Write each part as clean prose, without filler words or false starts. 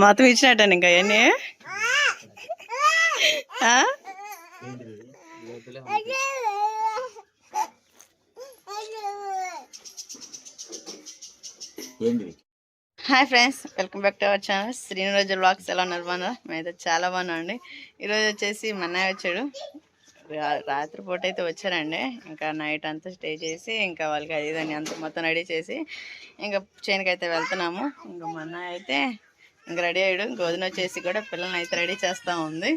మొత్తం ఇచ్చినట్టాను ఇంకా అవన్నీ. Hi friends, welcome back to our channel శ్రీనిరోజు వ్లాగ్స్. ఎలా ఉన్నారు? బాగున్నారు? మేమైతే చాలా బాగున్నాం అండి. ఈరోజు వచ్చేసి మా అన్నయ్య వచ్చాడు. రాత్రిపూట అయితే వచ్చారండి. ఇంకా నైట్ అంతా స్టే చేసి ఇంకా వాళ్ళకి అది దాన్ని అంతా మొత్తం రెడీ చేసి ఇంకా చేనుకి అయితే వెళ్తున్నాము. ఇంకా మా అన్నయ్య అయితే ఇంకా రెడీ అయ్యాడు. ఇంకా వదిన వచ్చేసి కూడా పిల్లల్ని అయితే రెడీ చేస్తూ ఉంది.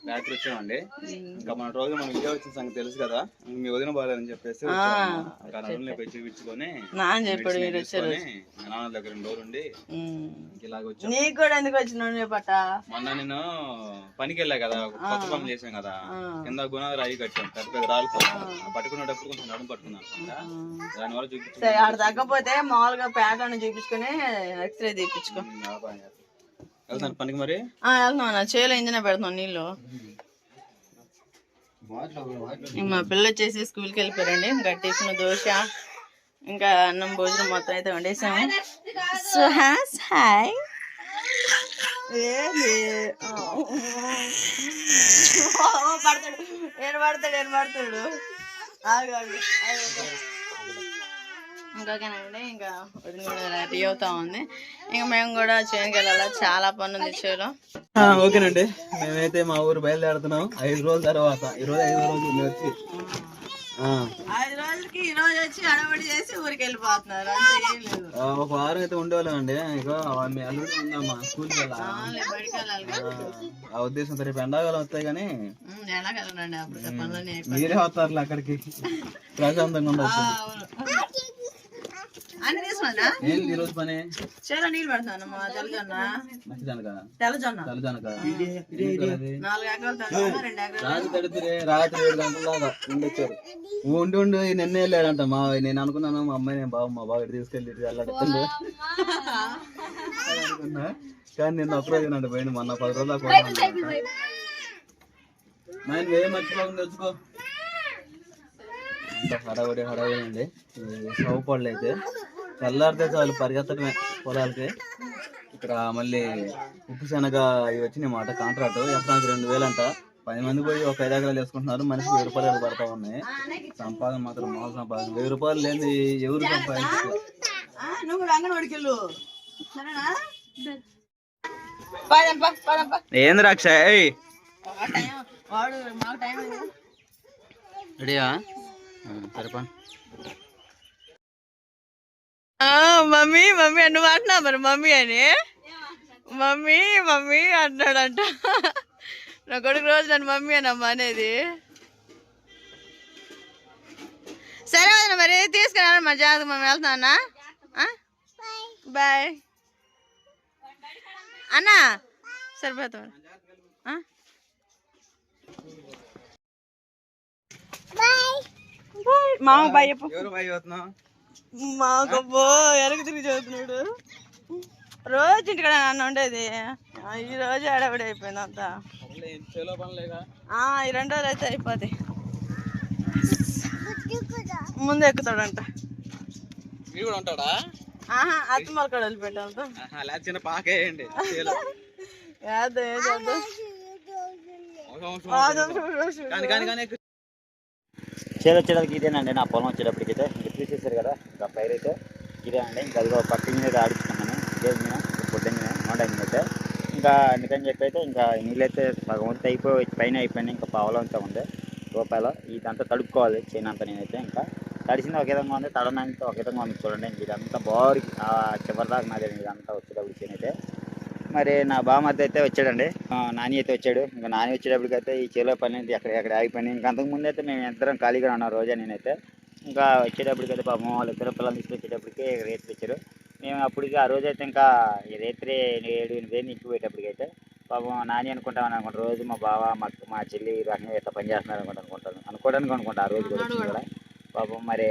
రాత్రి వచ్చామండి. ఇంకా మన రోజు మనం విజయ వచ్చిన సంగతి తెలుసు కదా. మీ వదిన బాగాలని చెప్పేసి చూపించుకొని నాన్న చెప్పాడు మీరు వచ్చారు. నాన్న దగ్గర 2 రోజులు ఉండి ఇలాగ వచ్చాను. నీకు కూడా ఎందుకు వచ్చిన పట్ట మొన్న నేను పనికి వెళ్ళా కదా, కొత్త పనులు చేసాం కదా, కింద గుణాలు రాయి కట్టాం, పెద్ద పెద్ద రాళ్ళు పట్టుకునేటప్పుడు కొంచెం నడుము పట్టుకున్నాను. దానివల్ల చూపించు ఆడ తగ్గపోతే మామూలుగా ప్యాటర్న్ చూపించుకొని ఎక్స్రే తీపించుకో. వెళ్తాను పనికి. మరి వెళ్తున్నా, చేలో ఇంజనే పెడుతున్నాం నీళ్ళు. మా పిల్లలు వచ్చేసి స్కూల్కి వెళ్ళిపోయారండి. ఇంకా టిఫిన్ దోశ ఇంకా అన్నం భోజనం మొత్తం అయితే వండేసాము. సుహాస్ హాయ్. పడతాడు ఏం పడతాడు. ఇంకోకేనండి, ఇంకా వదిన కూడా రెడీ అవుతా ఉంది. ఇంకా మేము కూడా చేనుకి వెళ్ళాలా, చాలా పని ఉంది చేలో. ఓకేనండి, మేమైతే మా ఊరు బయలుదేరుతున్నాం 5 రోజుల తర్వాత. ఈరోజు 5వ రోజు వచ్చి 5 రోజులకి ఈ రోజు వచ్చి అడవడి చేసి ఊరికి వెళ్ళిపోతున్నారు. అంతే, ఏం లేదు. ఒక వారం అయితే ఉండేవాళ్ళం అండి. ఇంకా మీ అల్లుడి ఉందమ్మా స్కూల్కి బయటకు వెళ్ళాలి. ఆ ఉద్దేశంతో రేపు ఎండాకాలం వస్తాయి కానీ ఎలాగలండి అప్పుడు పనులన్నీ మీరే వస్తారులే అక్కడికి, ప్రశాంతంగా ఉండొచ్చు. అన్ని తీసుకున్నా ఈ రోజు పని చేలో నీళ్ళు పెడతాను. మా తెల్లజొన్న 4 ఎకరాలు, 2 ఎకరాలు రాత్రి 7 గంటల దాకా ఉండొచ్చారు. ఉండి నిన్నే వెళ్ళాడంట. నేను అనుకున్నాను మా అమ్మాయి మా బాగా తీసుకెళ్ళి వెళ్ళాడుతుంది అనుకున్నా, కానీ నిన్న ఒక్కరోజు పోయింది. మొన్న 10 రోజుల దాకా నేను ఏం మర్చిపోకుండా తెచ్చుకో. హడావుడి అండి. సౌ పళ్ళు అయితే తెల్లారితే చాలు పరిగెత్తడమే పొలాలకి. ఇక్కడ మళ్ళీ ఉప్పు శనగ ఇవి వచ్చినాయి మాట. కాంట్రాక్ట్ ఎకరానికి 2000 అంట. 10 మంది పోయి ఒక 5 ఎకరాలు వేసుకుంటున్నారు. మనిషికి 1000 రూపాయలు పడతా ఉన్నాయి. సంపాదన మాత్రం మామూలు సంపాదన. 1000 రూపాయలు లేని ఎవరు సంపాదించారు? ఏంది రక్ష రెడీయా? సరిపా మమ్మీ నువ్వు అంటున్నా మరి మమ్మీ అని. మమ్మీ అంటున్నాడంట. నా కొడుకు రోజు నన్ను మమ్మీ అనమ్మా అనేది. సరే వదిన, మరి తీసుకున్నాను మా జాగ్రత్త. మేము వెళ్తున్నా. బాయ్ అన్నా. సరిపోతా మామ బాయ్ చెప్పు. మాకబ్బో ఎరగ తిరిగి చదువుతున్నాడు. రోజు ఇంటికాడ నాన్న ఉండేది. ఈ రోజు ఆడవిడ అయిపోయింది అంతా. ఈ 2 రోజులు అయితే అయిపోతాయి. ముందు ఎక్కుతాడంట. అత్తమ్మల కూడా వదిలిపెట్టాలతో చిన్న పాకేయండి. చేదు వచ్చేటప్పటికి ఇదేనండి నా పొలం. వచ్చేటప్పటికైతే ఇంకా తీసేసారు కదా, ఇంకా పైరు అయితే ఇదేనండి. ఇంకా అదిగో పక్క మీద ఆడించుకున్నాను. ఇదే మీద పొద్దున్న నోటైంది అయితే. ఇంకా అందుకని చెప్పి అయితే ఇంకా నీళ్ళైతే సగం వంతు అయిపోయి పైన అయిపోయినాయి. ఇంకా పావులంతా ఉంది రూపాయలు. ఇదంతా తడుపుకోవాలి చేనంతా. నేనైతే ఇంకా తడిసింది ఒక విధంగా ఉంది, తడనంతా ఒక విధంగా ఉంది. చూడండి ఇదంతా బాగా చివరిదాకా నాదే ఇదంతా వచ్చేటప్పుడు చేనైతే. మరి నా బామర్ది అయితే వచ్చాడండి, నాని అయితే వచ్చాడు. ఇంకా నాని వచ్చేటప్పటికైతే ఈ చేలో పని అయితే ఎక్కడ ఆగిపోయినాయి. ఇంకా అంతకుముందు అయితే మేము ఇద్దరం ఖాళీగా ఉన్నాం రోజా నేనైతే. ఇంకా వచ్చేటప్పటికైతే పాపం వాళ్ళు ఇద్దరు పిల్లలు తీసుకొచ్చేటప్పటికి రేత్రి వచ్చారు. మేము అప్పటికి ఆ రోజైతే ఇంకా రేత్రి 7-8 ఇంటికి పోయేటప్పటికైతే పాపం నాని అనుకుంటా రోజు మా బావ మా చెల్లి రకంగా ఎట్లా పని చేస్తున్నారు అనుకోవడానికి అనుకుంటా ఆ రోజు కూడా పాపం. మరి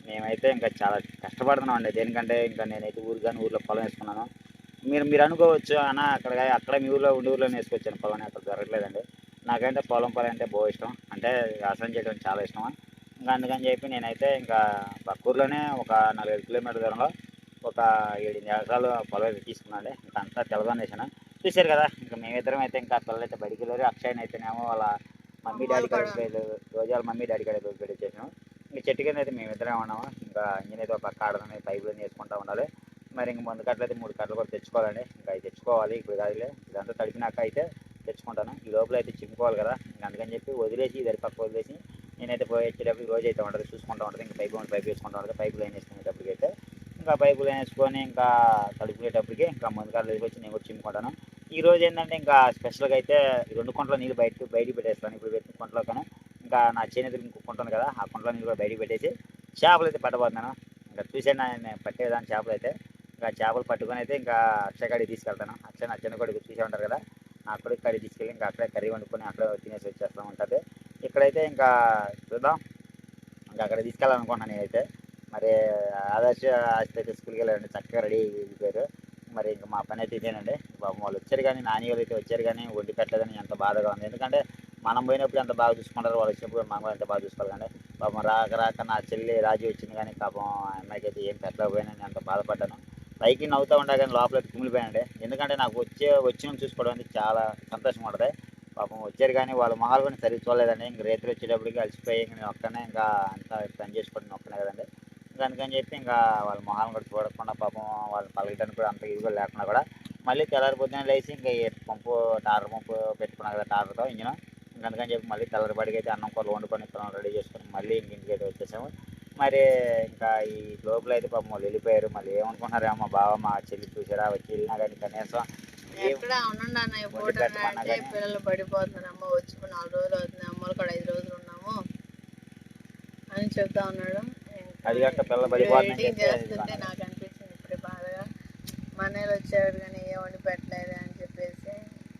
మేమైతే ఇంకా చాలా కష్టపడుతున్నాం అండి. దేనికంటే ఇంకా నేనైతే ఊర్లో పొలం వేసుకున్నాను. మీరు అనుకోవచ్చు అన్న అక్కడ మీ ఊర్లో వేసుకొచ్చాను పొలం. అక్కడ జరగలేదండి. నాకంటే పొలం అంటే బాగా ఇష్టం. అంటే వ్యవసాయం చేయడం చాలా ఇష్టం. ఇంకా అందుకని చెప్పి నేనైతే ఇంకా పక్క ఊర్లోనే ఒక 4-5 కిలోమీటర్ల దూరంలో ఒక 7 ఎకరాలు పొలం అయితే తీసుకున్నాండి. ఇంకా అంతా తెలగానే వేసాను. చూశారు కదా, ఇంకా మేమిద్దరం అయితే ఇంకా పిల్లలు అయితే బడికి వెళ్ళారు. అక్షయ్ అయితేనేమో వాళ్ళ మమ్మీ డాడీ కాడికి రోజు వాళ్ళ మమ్మీ డాడీ కాడికి పెట్టేసాము. ఇంకా చెట్టు కింద అయితే మేమిద్దరం ఉన్నాము. ఇంకా ఇంజన్ అయితే ఒక పక్క ఆడదాం, పైపులు వేసుకుంటూ ఉండాలి. మరి ఇంక ముందు కట్టలు అయితే 3 కట్టలు కూడా తెచ్చుకోవాలండి. ఇంకా అవి తెచ్చుకోవాలి ఇప్పుడు కాదులే, ఇదంతా తడిపినాక అయితే తెచ్చుకుంటాను. ఈ లోపల అయితే చిమ్ముకోవాలి కదా, ఇంకా అందుకని చెప్పి వదిలేసి ఇద్దరి పక్క వదిలేసి నేనైతే పోయి వచ్చేటప్పుడు రోజు అయితే ఉంటుంది, చూసుకుంటూ ఉంటుంది. ఇంకా పైపు వేసుకుంటూ ఉంటుంది. పైపులు లైన్ వేసుకునేటప్పటికి అయితే ఇంకా పైపులు లైన్ వేసుకొని ఇంకా తడుపుకునేటప్పటికి ఇంకా ముందు కట్టలు వచ్చి నేను కూడా చిమ్ముకుంటాను. ఈ రోజు ఏంటంటే ఇంకా స్పెషల్గా అయితే 2 కుంటల నీళ్ళు బయటికి పెట్టేస్తాను. ఇప్పుడు పెట్టిన కుంటలో కానీ ఇంకా నా చేనేతలు ఇంకో కుంట ఉంది కదా, ఆ కుంటలో నీళ్ళు కూడా బయటికి పెట్టేసి చేపలు అయితే పట్టబోతున్నాను. ఇంకా చూసాను నేను పట్టేదాన్ని చేపలు అయితే. ఇంకా చేపలు పట్టుకొని అయితే ఇంకా అక్షయ కాడికి తీసుకెళ్తాను. అక్షయ నా చిన్న కొడుకు చూసే ఉంటారు కదా, ఆ కొడుకు కాడికి తీసుకెళ్ళి ఇంకా అక్కడే కర్రీ వండుకొని అక్కడే తినేసి వచ్చేస్తూ ఉంటుంది. ఇక్కడైతే ఇంకా చూద్దాం, ఇంకా అక్కడ తీసుకెళ్ళాలనుకుంటున్నాను నేనైతే. మరి ఆదర్శ అయితే స్కూల్కి వెళ్ళారండి, చక్కగా రెడీ అయిపోయారు. మరి ఇంకా మా పని అయితే ఇదేనండి. పాపం వాళ్ళు వచ్చారు కానీ, నాని వాళ్ళు అయితే వచ్చారు కానీ వండి పెట్టలేదని ఎంత బాధగా ఉంది. ఎందుకంటే మనం పోయినప్పుడు ఎంత బాగా చూసుకుంటారు, వాళ్ళు వచ్చినప్పుడు మనం కూడా ఎంత బాగా చూసుకోవాలి. కానీ పాపం రాక నా చెల్లి రాజీ వచ్చింది కానీ పాపం ఆ అమ్మాయికి అయితే ఏం పెట్టలేకపోయినా ఎంత బాధపడ్డాను. పైకి నవ్వుతూ ఉండా కానీ లోపల కుమిలిపోయానండి. ఎందుకంటే నాకు వచ్చిన చూసుకోవడం అనేది చాలా సంతోషంగా ఉంటుంది. పాపం వచ్చారు కానీ వాళ్ళ మొహాలు కూడా సరిగ్గా చూడలేదండి. ఇంక రేతులు వచ్చేటప్పటికి అలసిపోయి నేను ఒక్కనే ఇంకా అంతా పని చేసుకోవడం ఒక్కనే కదండి. ఇంకా అందుకని చెప్పి ఇంకా వాళ్ళ మొహాలను కూడా చూడకుండా పాపం వాళ్ళు పలకడానికి కూడా అంత ఇదిగా లేకుండా కూడా మళ్ళీ తెల్లారిపోద్దున లేచి ఇంకా పంపు టాటర్ పంపు పెట్టుకున్నాను కదా టాటర్తో ఇంజిన్. ఇంకా అందుకని చెప్పి మళ్ళీ తెల్లరిపాటికి అయితే అన్నం కూరలు వండుకొని రెడీ చేసుకొని మళ్ళీ ఇంటికి అయితే వచ్చేసాము. మరి ఇంకా ఈ లోపల అయితే పాపం వాళ్ళు వెళ్ళిపోయారు. మళ్ళీ ఏమనుకుంటున్నారేమో మా బావ మా చెల్లి చూసారా వచ్చి వెళ్ళినా కానీ కనీసం ఎక్కడ ఉండండి అన్న, ఎప్పుడు అంటే పిల్లలు పడిపోతున్నారు. అమ్మ వచ్చి 4 రోజులు అవుతుంది, అమ్మలు కూడా 5 రోజులు ఉన్నాము అని చెప్తా ఉన్నాడు. అది కాక పిల్లలు పడిపోతుంది చేస్తుంటే నాకు అనిపించింది ఇప్పుడే బాధగా. మనలు వచ్చాడు కానీ ఏ వండి పెట్టలేదు అని చెప్పేసి.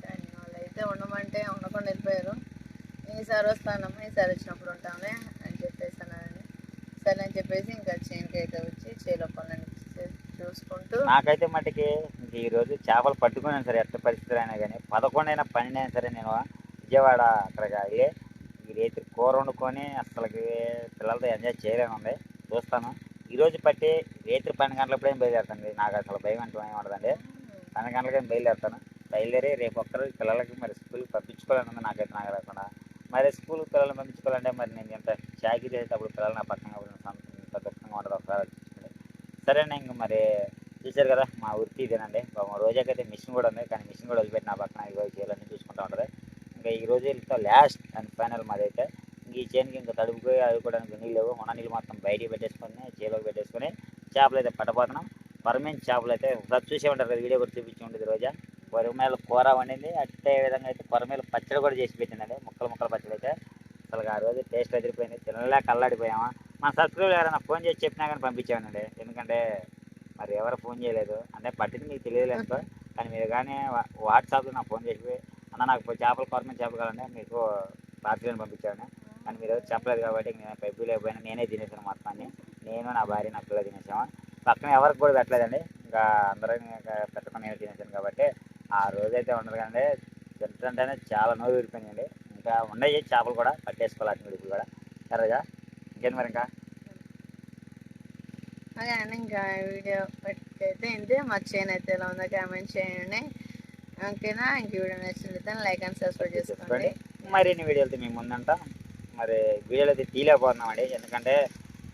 కానీ వాళ్ళు అయితే ఉండమంటే ఉండకుండా వెళ్ళిపోయారు. ఈసారి వస్తానమ్మా, ఈసారి వచ్చినప్పుడు ఉంటాంలే అని చెప్పేసి అన్నారండి. సరే అని చెప్పేసి ఇంకా చేనుకి అయితే వచ్చి చేలో పనులని చూసుకుంటూ నాకైతే మటుకి ఇంక ఈరోజు చేపలు పట్టుకున్నాను సరే, ఎట్ట పరిస్థితులు అయినా కానీ 11 అయినా 12 అయినా సరే నేను విజయవాడ అక్కడికి ఈ రేతి కూర వండుకొని అసలుకి పిల్లలతో ఎంజాయ్ చేయలేను ఉంది. చూస్తాను ఈరోజు పట్టి రేత్రి 12 గంటలప్పుడేం బయలుదేరుతాను. నాకు అసలు భయం అంటూ ఏమి ఉండదండి. 12 గంటలకి బయలుదేరుతాను. బయలుదేరి రేపు ఒక్కరోజు పిల్లలకి మరి స్కూల్కి పంపించుకోవాలని ఉంది నాకైతే. నాకు రాకుండా మరి స్కూల్కి పిల్లల్ని పంపించుకోవాలంటే మరి నేను ఎంత చాకీ చేసేటప్పుడు పిల్లలు నా పక్కన దుఃఖంగా ఉంటుంది ఒకసారి. సరే ఇంక మరి చూశారు కదా మా వృత్తి ఇదేనండి. రోజాకైతే మిషన్ కూడా ఉంది, కానీ మిషన్ కూడా వదిలిపెట్టి నా పక్కన ఈరోజు చేయాలని చూసుకుంటూ ఉంటుంది. ఇంకా ఈ రోజు లాస్ట్ అండ్ ఫైనల్ మాది అయితే. ఇంక ఈ చేనుకి ఇంకా తడుపుపోయి అదుకోవడానికి నీళ్ళు లేవు. ఉన్న నీళ్ళు మొత్తం బయటికి పెట్టేసుకొని చేలోకి పెట్టేసుకొని చేపలు అయితే పట్టబోతున్నాం. పరమైన చేపలు అయితే చూసే ఉంటారు కదా, వీడియో కూడా చూపించి ఉంటుంది. రోజా కొరమేల కూర వండింది, అట్టే విధంగా అయితే కొరమేల పచ్చడి కూడా చేసి పెట్టిందండి. ముక్కలు పచ్చడి అయితే అసలు ఆ రోజు టేస్ట్ ఎదిరిపోయింది. తినలేక అల్లాడిపోయామా. మన సబ్స్క్రైబర్ ఎవరైనా ఫోన్ చేసి చెప్పినా కానీ పంపించానండి. ఎందుకంటే మరి ఎవరు ఫోన్ చేయలేదు అంటే పట్టింది మీకు తెలియదు అనుకో. కానీ మీరు కానీ వాట్సాప్లో నాకు ఫోన్ చేసి అన్న నాకు కొరమైన చేపలు కావాలంటే మీకు పార్సల్ పంపించాను. కానీ మీరు చెప్పలేదు కాబట్టి నేను పైపు లేకపోయినా నేనే తినేసాను మొత్తాన్ని. నేను నా భార్య నా పిల్లలు తినేసాము. పక్కన ఎవరికి కూడా పెట్టలేదండి. ఇంకా అందరం పెట్టకుండా నేను తినేసాను కాబట్టి ఆ రోజైతే ఉండదు. కానీ తింటుంటేనే చాలా నోరు విడిపోయిందండి. ఇంకా ఉన్నాయి చేపలు కూడా పట్టేసుకోవాలి ఇప్పుడు కూడా. సరేగా ఇంకేంది మరి ఇంకా అలాగే ఇంకా వీడియో అయితే ఇంతే. మా చేను అయితే ఎలా ఉందో కామెంట్ చేయండి. ఓకేనా? ఇంక వీడియో నచ్చినట్లయితే లైక్ అండ్ సబ్స్క్రైబ్ చేసుకోండి. మరిన్ని వీడియోలతో మేము ముందంట. మరి వీడియోలు అయితే తీయలేకపోతున్నామండి. ఎందుకంటే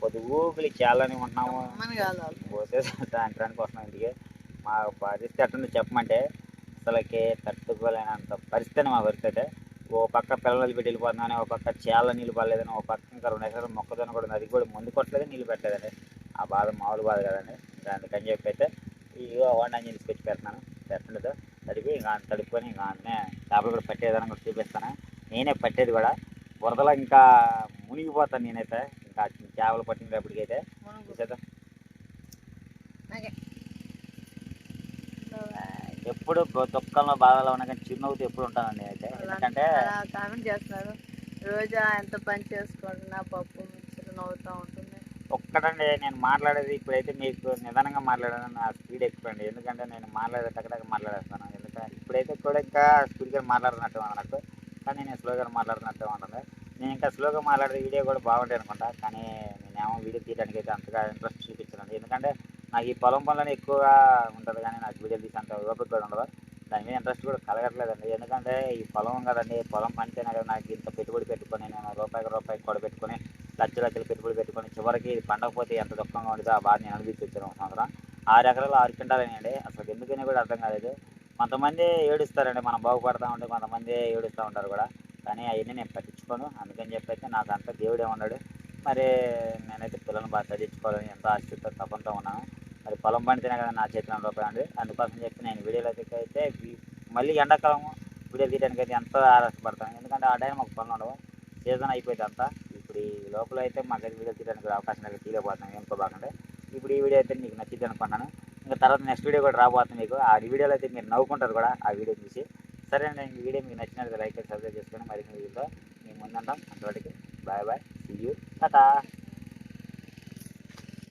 కొద్ది ఊపిలి చాలానే ఉంటున్నాము. పోతే సాయంత్రానికి వస్తున్నాం ఇంటికి. మా పరిస్థితి ఎట్టుందో చెప్పమంటే అసలుకి తట్టుకోలేనంత పరిస్థితి మా పరిస్థితి. ఓ పక్క పిల్లలు పెట్టి వెళ్ళిపోతున్నాను, ఓ పక్క చాలా నీళ్ళు పడలేదని, ఓ పక్క ఇంకా 2 ఎకరాలు మొక్కజొన్న కూడా అది కూడా ముందు కొట్టలేదు, నీళ్ళు పెట్టలేదండి. ఆ బాధ మామూలు బాధ కదండి. అందుకని చెప్పి అయితే ఈ వంట అంజని తీసుకొచ్చి పెడుతున్నాను. పెట్టలేదు తడిపి ఇంకా తడుపుకొని ఇంకా అన్నీ చేపలు కూడా పట్టే విధానం కూడా చూపిస్తాను. నేనే పట్టేది కూడా బురదలో ఇంకా మునిగిపోతాను నేనైతే. ఇంకా చేపలు పట్టినప్పటికైతే చూసేద్దాం. ఎప్పుడు దుఃఖంలో బాధలో ఉన్నా కానీ చిరునవ్వుతో ఎప్పుడు ఉంటానండి నేనైతే. ఎందుకంటే కామెంట్ చేస్తున్నారు రోజా ఎంత పని చేసుకుంటున్నా పప్పు మిక్సర్ నవ్వుతూ ఉంటుంది. ఒక్కటండి నేను మాట్లాడేది ఇప్పుడైతే మీకు నిదానంగా మాట్లాడాను. నా స్పీడ్ ఎక్కువండి. ఎందుకంటే నేను టక్కడక్క మాట్లాడేస్తాను. ఎందుకంటే ఇప్పుడైతే కూడా ఇంకా స్పీడ్గా మాట్లాడుతున్నట్టు ఉంది నాకు. కానీ నేను స్లోగా మాట్లాడుతున్నట్టు ఉంటుంది. నేను ఇంకా స్లోగా మాట్లాడే వీడియో కూడా బాగుంటాయి అనుకుంటా. కానీ నేనేమో వీడియో తీయడానికి అయితే అంతగా ఇంట్రెస్ట్ చూపించాను. ఎందుకంటే నాకు ఈ పొలం పనులని ఎక్కువగా ఉంటుంది, కానీ నాకు వీడియోలు తీసేంత ఓపిక కూడా ఉండదు. దాని మీద ఇంట్రెస్ట్ కూడా కలగట్లేదండి. ఎందుకంటే ఈ పొలం కదండి, పొలం పంటేనే కదా నాకు ఇంత పెట్టుబడి పెట్టుకొని, నేను రూపాయి కూడా పెట్టుకొని, లక్షలు పెట్టుబడి పెట్టుకొని, చివరికి పండకపోతే ఎంత దుఃఖంగా ఉంటుందో ఆ బాధ నేను అనిపించి వచ్చాను ఒక సంవత్సరం. 6 ఎకరాలు 6 క్వింటాలేనండి. అసలు ఎందుకని కూడా అర్థం కాలేదు. కొంతమంది ఏడుస్తారండి మనం బాగుపడతా ఉంటే, కొంతమంది ఏడుస్తూ ఉంటారు కూడా. కానీ అవన్నీ నేను పట్టించుకోను. అందుకని చెప్పైతే నాకు అంతా దేవుడే ఉన్నాడు. మరి నేనైతే పిల్లల్ని బాగా చదివించుకోవాలని ఎంతో ఆశతో తపంతో ఉన్నాను. మరి పొలం పండితేనే కదా నా చేతిలో రూపాయి ఉంది. అందుకోసం చెప్పి నేను వీడియోలో అయితే మళ్ళీ ఎండాకాలం వీడియో తీయడానికి అయితే ఎంతో ఆరాటపడతాను. ఎందుకంటే ఆ టైం మాకు పనులు ఉండవు, సీజన్ అయిపోయింది అంతా. ఇప్పుడు ఈ లోపల అయితే మాకైతే వీడియో తీయడానికి కూడా అవకాశం లేదు, తీయలేకపోతున్నాను అనుకోబాకండి. ఇప్పుడు ఈ వీడియో అయితే మీకు నచ్చింది అనుకున్నాను. ఇంకా తర్వాత నెక్స్ట్ వీడియో కూడా రాబోతుంది మీకు. ఆ వీడియోలో అయితే మీరు నవ్వుకుంటారు కూడా ఆ వీడియో చూసి. సరే అండి, ఈ వీడియో మీకు నచ్చినట్లయితే లైక్ చేసి సబ్స్క్రైబ్ చేసుకొని మరి వీడియోలో మేము ముందుంటాం. అంతవరకు bye bye, see you, Tata.